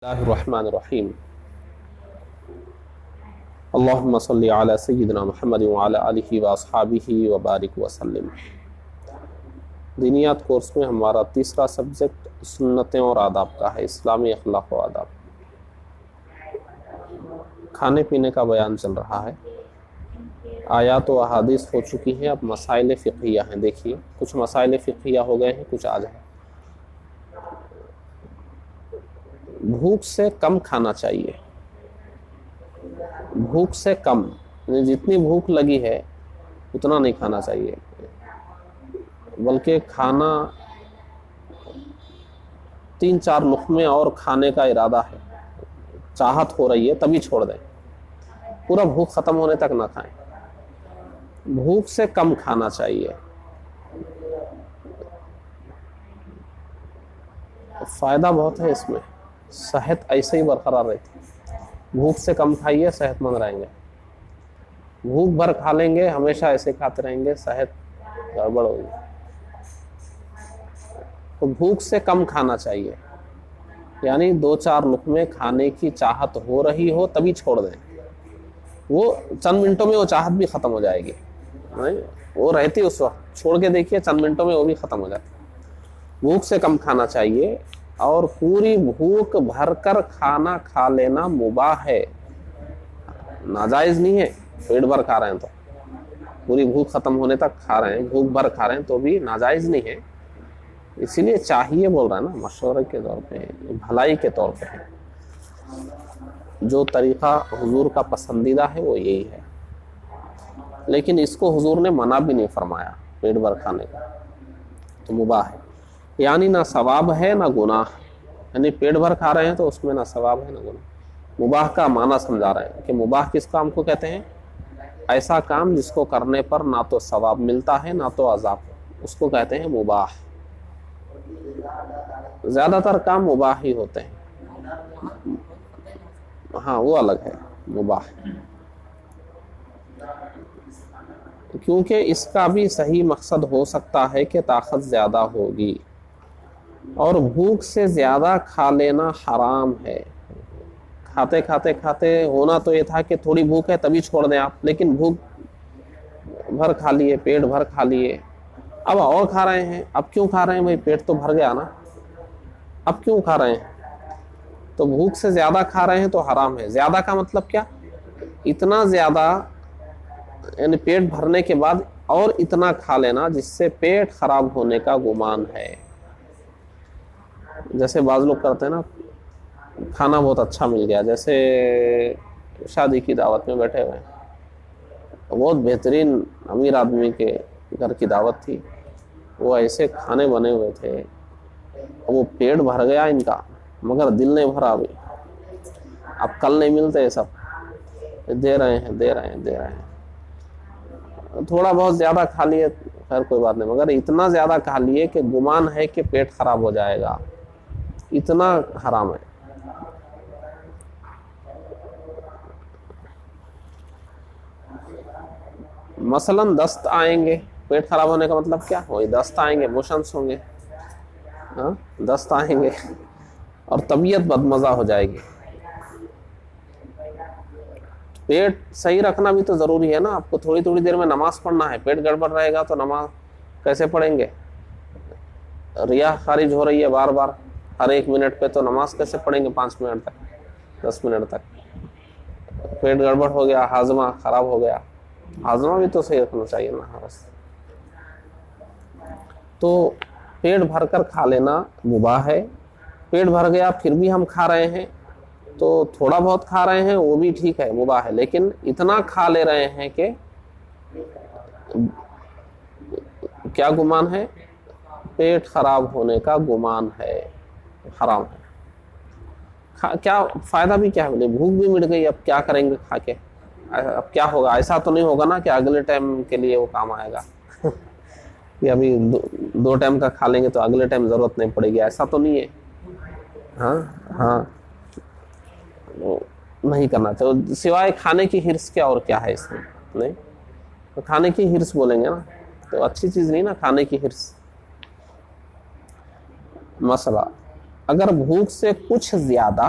اللہ الرحمن الرحیم اللہم صلی علی سیدنا محمد وعلی آلہ واصحابہ وبارک وسلم۔ دینیات کورس میں ہمارا تیسرا سبجیکٹ سنتیں اور آداب کا ہے، اسلامی اخلاق و آداب۔ کھانے پینے کا بیان چل رہا ہے، آیات و احادیث ہو چکی ہیں، اب مسائل فقہیہ ہیں۔ دیکھیے کچھ مسائل فقہیہ ہو گئے ہیں، کچھ آج ہیں۔ بھوک سے کم کھانا چاہیے، بھوک سے کم، یعنی جتنی بھوک لگی ہے اتنا نہیں کھانا چاہیے، بلکہ کھانا 3-4 لقمے اور کھانے کا ارادہ ہے، چاہت ہو رہی ہے تبھی چھوڑ دیں، پورا بھوک ختم ہونے تک نہ کھائیں۔ بھوک سے کم کھانا چاہیے، فائدہ بہت ہے اس میں، صحت ایسے ہی برقرار رہتی ہے۔ بھوک سے کم کھائیے، صحت مند رہیں گے۔ بھوک بھر کھا لیں گے، ہمیشہ ایسے کھاتے رہیں گے، صحت گڑبڑ ہوگی۔ تو بھوک سے کم کھانا چاہیے، یعنی 2-4 لقمے کھانے کی چاہت ہو رہی ہو تبھی چھوڑ دیں، وہ چند منٹوں میں وہ چاہت بھی ختم ہو جائے گی، وہ رہتی اس وقت، چھوڑ کے دیکھیے چند منٹوں میں وہ بھی ختم ہو جاتی۔ بھوک سے کم کھانا چاہیے، اور پوری بھوک بھر کر کھانا کھا لینا مباح ہے، ناجائز نہیں ہے۔ پیٹ بھر کھا رہے ہیں تو پوری بھوک ختم ہونے تک کھا رہے ہیں، بھوک بھر کھا رہے ہیں تو بھی ناجائز نہیں ہے، اسی لیے چاہیے بول رہا ہے نا، مشورے کے طور پہ، بھلائی کے طور پہ ہے۔ جو طریقہ حضور کا پسندیدہ ہے وہ یہی ہے، لیکن اس کو حضور نے منع بھی نہیں فرمایا، پیٹ بھر کھانے کا، تو مباح ہے، یعنی نہ ثواب ہے نہ گناہ، یعنی پیٹ بھر کھا رہے ہیں تو اس میں نہ ثواب ہے نہ گناہ۔ مباح کا معنی سمجھا رہے ہیں کہ مباح کس کام کو کہتے ہیں؟ ایسا کام جس کو کرنے پر نہ تو ثواب ملتا ہے نہ تو عذاب، اس کو کہتے ہیں مباح۔ زیادہ تر کام مباح ہی ہوتے ہیں، ہاں وہ الگ ہے مباح، کیونکہ اس کا بھی صحیح مقصد ہو سکتا ہے کہ طاقت زیادہ ہوگی، اور بھوک سے زیادہ کھا لینا حرام ہے۔ کھاتے کھاتے کھاتے ہونا تو یہ تھا کہ تھوڑی بھوک ہے تبھی چھوڑ دیں آپ، لیکن بھوک بھر کھا لیے، پیٹ بھر کھا لیے، اب اور کھا رہے ہیں۔ اب کیوں کھا رہے ہیں بھائی؟ پیٹ تو بھر گیا نا، اب کیوں کھا رہے ہیں؟ تو بھوک سے زیادہ کھا رہے ہیں تو حرام ہے۔ زیادہ کا مطلب کیا؟ اتنا زیادہ، یعنی پیٹ بھرنے کے بعد اور اتنا کھا لینا جس سے پیٹ خراب ہونے کا گمان ہے۔ جیسے بعض لوگ کرتے ہیں نا، کھانا بہت اچھا مل گیا، جیسے شادی کی دعوت میں بیٹھے ہوئے ہیں، بہت بہترین امیر آدمی کے گھر کی دعوت تھی، وہ ایسے کھانے بنے ہوئے تھے، وہ پیٹ بھر گیا ان کا، مگر دل نہیں بھرا ابھی، اب کل نہیں ملتے سب، دے رہے ہیں دے رہے ہیں دے رہے ہیں، تھوڑا بہت زیادہ کھا لیے خیر کوئی بات نہیں، مگر اتنا زیادہ کھا لیے کہ گمان ہے کہ پیٹ خراب ہو جائے گا، اتنا حرام ہے۔ مثلا دست آئیں گے، پیٹ خراب ہونے کا مطلب کیا؟ وہی دست آئیں گے، موشنس ہوں گے، ہاں دست آئیں گے، اور طبیعت بدمزہ ہو جائے گی۔ پیٹ صحیح رکھنا بھی تو ضروری ہے نا، آپ کو تھوڑی تھوڑی دیر میں نماز پڑھنا ہے، پیٹ گڑبڑ رہے گا تو نماز کیسے پڑھیں گے؟ ریا خارج ہو رہی ہے بار بار ہر 1 منٹ پہ، تو نماز کیسے پڑھیں گے 5 منٹ تک، 10 منٹ تک؟ پیٹ گڑبڑ ہو گیا، ہاضمہ خراب ہو گیا، ہاضمہ بھی تو صحیح رکھنا چاہیے نا بس۔ تو پیٹ بھر کر کھا لینا مباح ہے۔ پیٹ بھر گیا پھر بھی ہم کھا رہے ہیں تو تھوڑا بہت کھا رہے ہیں وہ بھی ٹھیک ہے، مباح ہے، لیکن اتنا کھا لے رہے ہیں کہ کیا گمان ہے؟ پیٹ خراب ہونے کا گمان ہے، حرام ہے۔ کیا فائدہ بھی کیا ہے؟ بھوک بھی مٹ گئی، اب کیا کریں گے کھا کے؟ اب کیا ہوگا؟ ایسا تو نہیں ہوگا نا کہ اگلے ٹائم کے لیے وہ کام آئے گا کہ ابھی 2 ٹائم کا کھا لیں گے تو اگلے ٹائم ضرورت نہیں پڑے گی، ایسا تو نہیں ہے۔ ہاں نہیں کرنا چاہیے، سوائے کھانے کی ہرس کے اور کیا ہے اس میں؟ نہیں تو کھانے کی ہرس بولیں گے نا تو اچھی چیز نہیں نا، کھانے کی ہرس۔ مسئلہ اگر بھوک سے کچھ زیادہ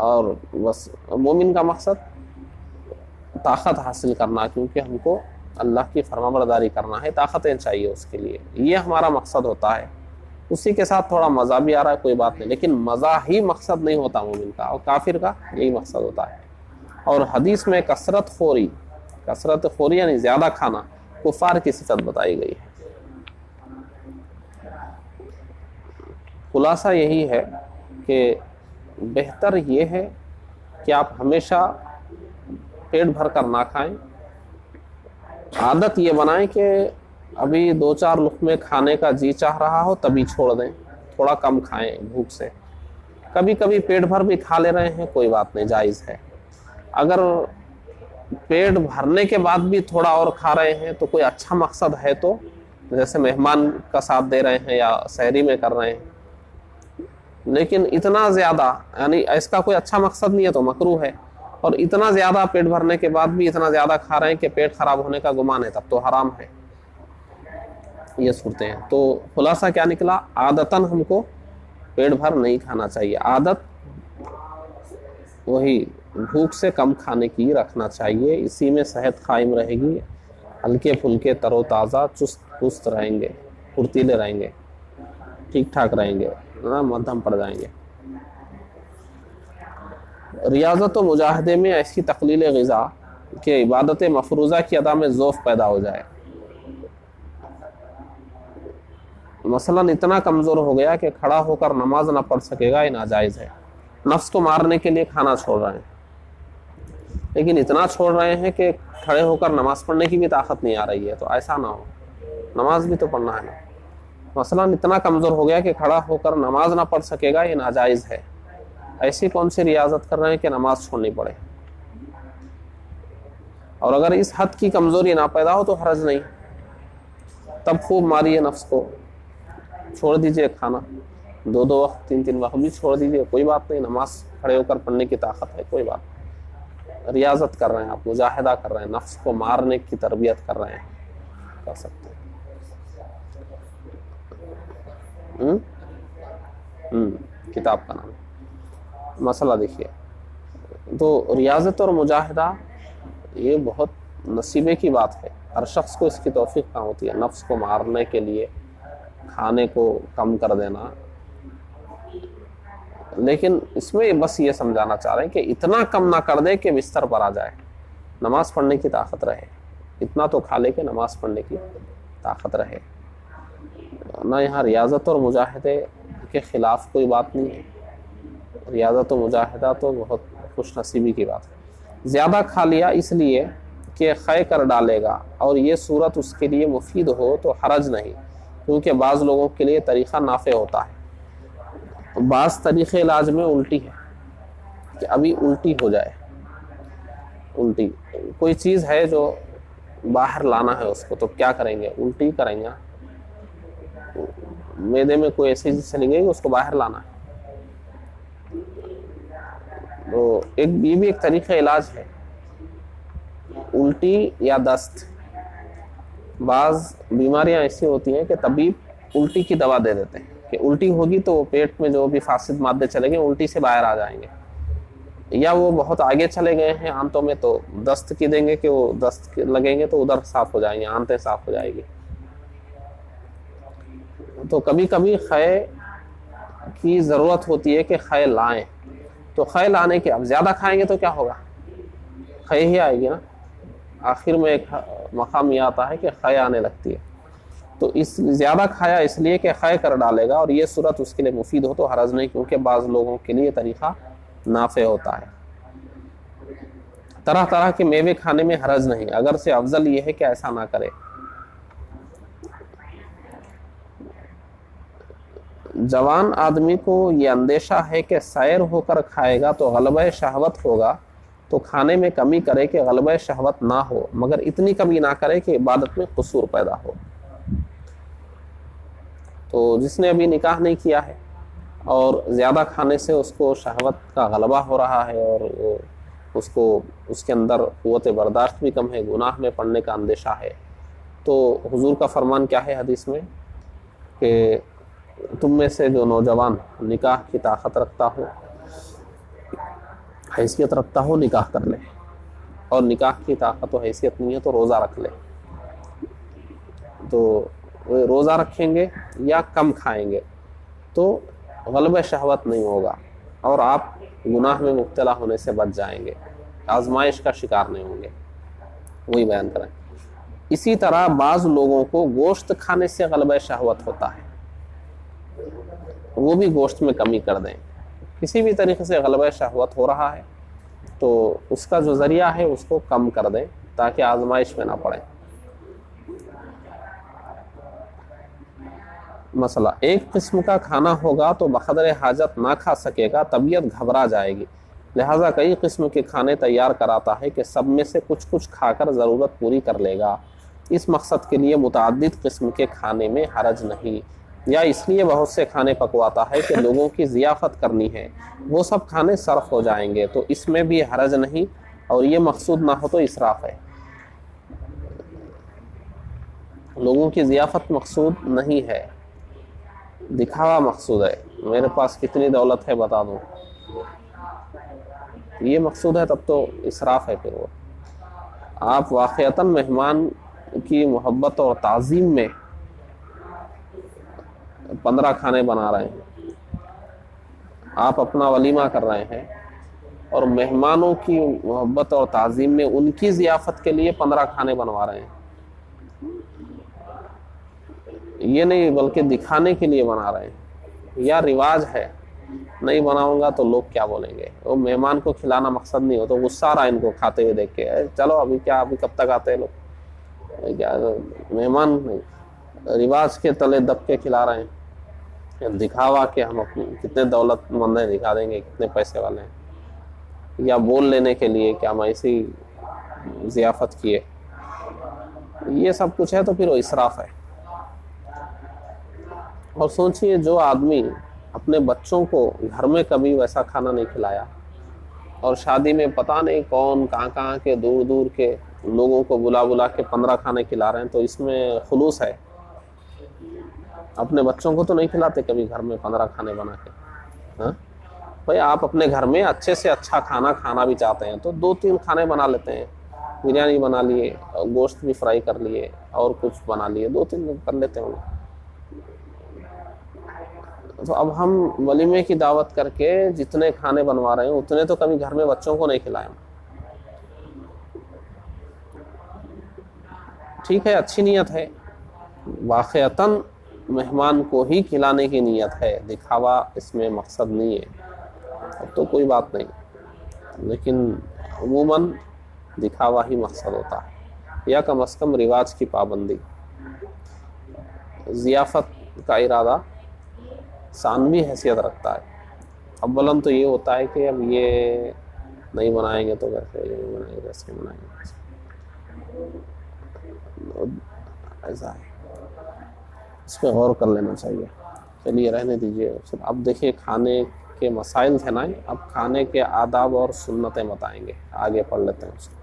اور بس مومن کا مقصد طاقت حاصل کرنا، کیونکہ ہم کو اللہ کی فرمانبرداری کرنا ہے، طاقتیں چاہیے اس کے لیے، یہ ہمارا مقصد ہوتا ہے۔ اسی کے ساتھ تھوڑا مزہ بھی آ رہا ہے کوئی بات نہیں، لیکن مزہ ہی مقصد نہیں ہوتا مومن کا، اور کافر کا یہی مقصد ہوتا ہے۔ اور حدیث میں کثرت خوری یعنی زیادہ کھانا کفار کی صفت بتائی گئی ہے۔ خلاصہ یہی ہے کہ بہتر یہ ہے کہ آپ ہمیشہ پیٹ بھر کر نہ کھائیں، عادت یہ بنائیں کہ ابھی 2-4 لقمے کھانے کا جی چاہ رہا ہو تبھی چھوڑ دیں، تھوڑا کم کھائیں بھوک سے۔ کبھی کبھی پیٹ بھر بھی کھا لے رہے ہیں کوئی بات نہیں، جائز ہے۔ اگر پیٹ بھرنے کے بعد بھی تھوڑا اور کھا رہے ہیں تو کوئی اچھا مقصد ہے، تو جیسے مہمان کا ساتھ دے رہے ہیں یا سحری میں کر رہے ہیں، لیکن اتنا زیادہ یعنی اس کا کوئی اچھا مقصد نہیں ہے تو مکروہ ہے، اور اتنا زیادہ پیٹ بھرنے کے بعد بھی اتنا زیادہ کھا رہے ہیں کہ پیٹ خراب ہونے کا گمان ہے، تب تو حرام ہے۔ یہ صورتیں ہیں۔ تو خلاصہ کیا نکلا؟ عادتاً ہم کو پیٹ بھر نہیں کھانا چاہیے، عادت وہی بھوک سے کم کھانے کی رکھنا چاہیے، اسی میں صحت قائم رہے گی، ہلکے پھلکے تر و تازہ چست رہیں گے، پھرتیلے رہیں گے، ٹھیک ٹھاک رہیں گے، مدھم پڑ جائیں گے۔ ریاضت و مجاہدے میں ایسی تقلیل غذا کہ عبادت مفروضہ کی ادا میں ذوف پیدا ہو جائے۔ مثلاً اتنا کمزور ہو گیا کہ کھڑا ہو کر نماز نہ پڑھ سکے گا، یہ ناجائز ہے۔ نفس کو مارنے کے لیے کھانا چھوڑ رہے ہیں، لیکن اتنا چھوڑ رہے ہیں کہ کھڑے ہو کر نماز پڑھنے کی بھی طاقت نہیں آ رہی ہے، تو ایسا نہ ہو، نماز بھی تو پڑھنا ہے نا۔ مثلاً اتنا کمزور ہو گیا کہ کھڑا ہو کر نماز نہ پڑھ سکے گا، یہ ناجائز ہے۔ ایسی کون سی ریاضت کر رہے ہیں کہ نماز چھوڑنی پڑے؟ اور اگر اس حد کی کمزوری نہ پیدا ہو تو حرج نہیں، تب خوب ماریے نفس کو، چھوڑ دیجئے کھانا، 2 وقت 3 وقت بھی چھوڑ دیجئے، کوئی بات نہیں، نماز کھڑے ہو کر پڑھنے کی طاقت ہے، کوئی بات نہیں۔ ریاضت کر رہے ہیں آپ، مجاہدہ کر رہے ہیں، نفس کو مارنے کی تربیت کر رہے ہیں، کر سکتے ہیں۔ کتاب کا نام مسئلہ دیکھیے۔ تو ریاضت اور مجاہدہ یہ بہت نصیبے کی بات ہے، ہر شخص کو اس کی توفیق نہ ہوتی ہے۔ نفس کو مارنے کے لیے کھانے کو کم کر دینا، لیکن اس میں بس یہ سمجھانا چاہ رہے ہیں کہ اتنا کم نہ کر دے کہ بستر پر آ جائے، نماز پڑھنے کی طاقت رہے، اتنا تو کھا لے کہ نماز پڑھنے کی طاقت رہے۔ نہ یہاں ریاضت اور مجاہدے کے خلاف کوئی بات نہیں ہے، ریاضت و مجاہدہ تو بہت خوش نصیبی کی بات ہے۔ زیادہ کھا لیا اس لیے کہ خے کر ڈالے گا اور یہ صورت اس کے لیے مفید ہو تو حرج نہیں، کیونکہ بعض لوگوں کے لیے طریقہ نافع ہوتا ہے۔ بعض طریقے علاج میں الٹی ہے کہ ابھی الٹی ہو جائے، الٹی کوئی چیز ہے جو باہر لانا ہے اس کو، تو کیا کریں گے؟ الٹی کریں گے، معدے میں کوئی ایسی چیز چلی گئی اس کو باہر لانا ہے، تو یہ بھی ایک طریقہ علاج ہے، الٹی یا دست۔ بعض بیماریاں ایسی ہوتی ہیں کہ طبیب الٹی کی دوا دے دیتے ہیں کہ الٹی ہوگی تو وہ پیٹ میں جو بھی فاسد مادے چلے گئے الٹی سے باہر آ جائیں گے، یا وہ بہت آگے چلے گئے ہیں آنتوں میں تو دست کی دیں گے کہ وہ دست لگیں گے تو ادھر صاف ہو جائیں گے، آنتیں صاف ہو جائے گی۔ تو کبھی کبھی خے کی ضرورت ہوتی ہے کہ خے لائیں، تو خے لانے کے اب زیادہ کھائیں گے تو کیا ہوگا؟ خے ہی آئے گی نا، آخر میں ایک مقام یہ آتا ہے کہ خے آنے لگتی ہے۔ تو اس زیادہ کھایا اس لیے کہ خے کر ڈالے گا اور یہ صورت اس کے لیے مفید ہو تو حرج نہیں، کیونکہ بعض لوگوں کے لیے طریقہ نافع ہوتا ہے۔ طرح طرح کے میوے کھانے میں حرج نہیں، اگر سے افضل یہ ہے کہ ایسا نہ کرے۔ جوان آدمی کو یہ اندیشہ ہے کہ سیر ہو کر کھائے گا تو غلبہ شہوت ہوگا، تو کھانے میں کمی کرے کہ غلبہ شہوت نہ ہو، مگر اتنی کمی نہ کرے کہ عبادت میں قصور پیدا ہو۔ تو جس نے ابھی نکاح نہیں کیا ہے اور زیادہ کھانے سے اس کو شہوت کا غلبہ ہو رہا ہے اور اس کے اندر قوت برداشت بھی کم ہے، گناہ میں پڑنے کا اندیشہ ہے، تو حضور کا فرمان کیا ہے حدیث میں کہ تم میں سے جو نوجوان نکاح کی طاقت رکھتا ہو حیثیت رکھتا ہو نکاح کر لے، اور نکاح کی طاقت و حیثیت نہیں ہے تو روزہ رکھ لے. تو روزہ رکھیں گے یا کم کھائیں گے تو غلبہ شہوت نہیں ہوگا، اور آپ گناہ میں مبتلا ہونے سے بچ جائیں گے، آزمائش کا شکار نہیں ہوں گے. وہی بیان کریں. اسی طرح بعض لوگوں کو گوشت کھانے سے غلبہ شہوت ہوتا ہے، وہ بھی گوشت میں کمی کر دیں. کسی بھی طریقے سے غلبہ شہوت ہو رہا ہے تو اس کا جو ذریعہ ہے اس کو کم کر دیں تاکہ آزمائش میں نہ پڑیں. مسئلہ ایک قسم کا کھانا ہوگا تو بقدر حاجت نہ کھا سکے گا، طبیعت گھبرا جائے گی، لہٰذا کئی قسم کے کھانے تیار کراتا ہے کہ سب میں سے کچھ کچھ کھا کر ضرورت پوری کر لے گا. اس مقصد کے لیے متعدد قسم کے کھانے میں حرج نہیں، یا اس لیے بہت سے کھانے پکواتا ہے کہ لوگوں کی ضیافت کرنی ہے، وہ سب کھانے صرف ہو جائیں گے تو اس میں بھی حرج نہیں، اور یہ مقصود نہ ہو تو اسراف ہے. لوگوں کی ضیافت مقصود نہیں ہے، دکھاوا مقصود ہے. میرے پاس کتنی دولت ہے بتا دوں، یہ مقصود ہے، تب تو اسراف ہے. پھر وہ آپ واقعتاً مہمان کی محبت اور تعظیم میں 15 کھانے بنا رہے ہیں، آپ اپنا ولیمہ کر رہے ہیں، اور مہمانوں کی محبت اور تعظیم میں ان کی ضیافت کے لیے 15 کھانے بنوا رہے ہیں. یہ نہیں بلکہ دکھانے کے لیے بنا رہے ہیں، یا رواج ہے، نہیں بناؤں گا تو لوگ کیا بولیں گے. وہ مہمان کو کھلانا مقصد نہیں ہو تو غصہ آ رہا ہے ان کو کھاتے ہوئے دیکھ کے، چلو ابھی کیا، ابھی کب تک آتے ہیں لوگ. کیا مہمان رواج کے تلے دب کے کھلا رہے ہیں، دکھاوا کہ ہم اپنے کتنے دولت مند ہیں، دکھا دیں گے کتنے پیسے والے ہیں، یا بول لینے کے لیے کہ ہم ایسی ضیافت کیے. یہ سب کچھ ہے تو پھر وہ اسراف ہے. اور سوچئے جو آدمی اپنے بچوں کو گھر میں کبھی ویسا کھانا نہیں کھلایا، اور شادی میں پتہ نہیں کون کہاں کے دور دور کے لوگوں کو بلا بلا کے 15 کھانے کھلا رہے ہیں، تو اس میں خلوص ہے. اپنے بچوں کو تو نہیں کھلاتے کبھی گھر میں 15 کھانے بنا کے. ہاں بھائی، آپ اپنے گھر میں اچھے سے اچھا کھانا کھانا بھی چاہتے ہیں تو 2-3 کھانے بنا لیتے ہیں. بریانی بنا لیے، گوشت بھی فرائی کر لیے، اور کچھ بنا لیے، 2-3 کر لیتے ہوں. تو اب ہم ولیمے کی دعوت کر کے جتنے کھانے بنوا رہے ہیں اتنے تو کبھی گھر میں بچوں کو نہیں کھلائیں. ٹھیک ہے، اچھی نیت ہے، واقعتاً مہمان کو ہی کھلانے کی نیت ہے، دکھاوا اس میں مقصد نہیں ہے، اب تو کوئی بات نہیں. لیکن عموماً دکھاوا ہی مقصد ہوتا ہے، یا کم از کم رواج کی پابندی. ضیافت کا ارادہ ثانوی حیثیت رکھتا ہے. اولاً تو یہ ہوتا ہے کہ اب یہ نہیں بنائیں گے تو کیسے، یہ نہیں بنائیں گے کیسے بنائیں گے، ایسا ہے. اس پہ غور کر لینا چاہیے. چلیے رہنے دیجیے. اب دیکھیے کھانے کے مسائل تھے نا، اب کھانے کے آداب اور سنتیں بتائیں گے، آگے پڑھ لیتے ہیں اس کو.